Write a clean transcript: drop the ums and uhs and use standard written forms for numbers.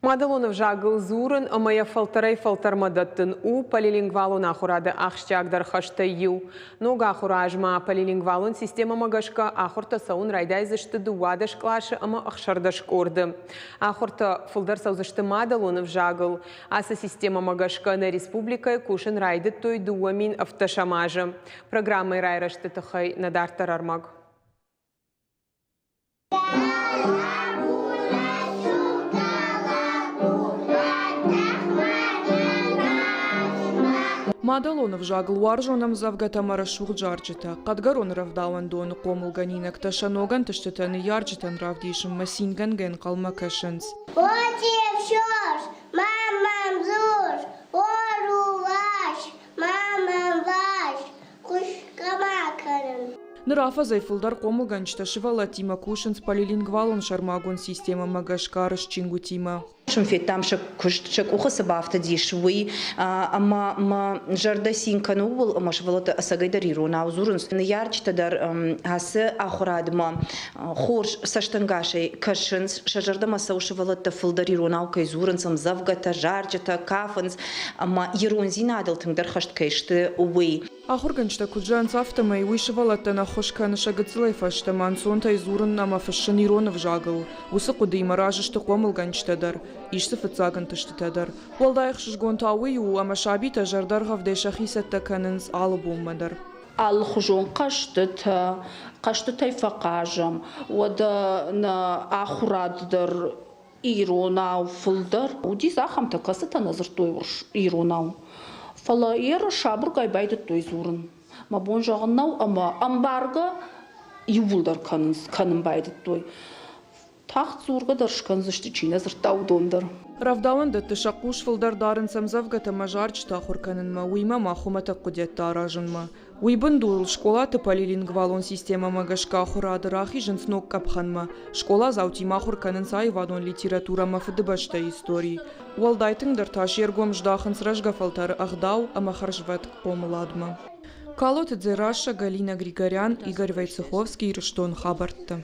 Мадалонов жагыл зурын ымая фалтарай фалтармадаттын у полилингвалун ахурады ахштягдар хашта ю. Нога ахуражма полилингвалун система магашка ахурта саун райдайзышты дуадаш клашы ама ахшардаш корды. Ахурта фулдар саузышты Мадалонов жагыл. Аса система магашка на республика кушын райды той дуамин автошамажы. Программы райрашты тахай надартар армаг. Мадалонов жагыл варжонам завгатамара шурджарджита. Кадгарон равдауан дону комулганинак ташаноган таштатаны ярджитан равдишим масинган ген калмакашанс. Мамам зуш, ору ваш, мамам ваш, кушкамакарен. Нрафа зайфулдар комулганчта шивала тима кушанс полилингвалон шармагон система магашкарыш чингутима. Шумфет там шак ухаса бафта дишвы, ама жардасин канул, ама швалота асагайдариро на узурунс. Ярчта дар хасы ахурадма хорш саштангашей кашинс шажардама саушвалота фулдариро на укайзурунсам завгата жарджата кафанс, ама еронзина адалтым дар хашткайшты увы. Ахурганчта куджанс автомай вышивалата на хошкана шагацлай фашта мансонта изурун нама фашаниронов жагыл. Усакуды маражышты комулганчта дар. Ишсы фыцаган таштадар. Волдайх шжгон тауи ама шабита жардар гавдеша хисатта канынс албумадар. Алхужон каштытай фақажам. Вада на ахураддар иронау фулдар. Уди захам такасыта назыртой иронау. Фала ера шабыр гайбайды той зурын. Мабон жағыннау ама амбарга ювулдар канын байды той. Тахт зурга даршкан зашты чина зыртау дондар. Равдауан да тышакуш фулдар дарын самзавгата мажарчта хурканынма уйма махумата кудетта аражынма. Уйбын дуыл школаты полилингвалон система магашка хурады рахи жынснок капханма. Школа заутима хурканын сайвадон литература мафыдыбашта истории. Уалдайтыңдар таш ергом ждахын сражга фалтары ахдау ама харжват помыладма. Калоты Дзераша, Галина Григорян, Игорь Войцеховский, Руштон Хабартта.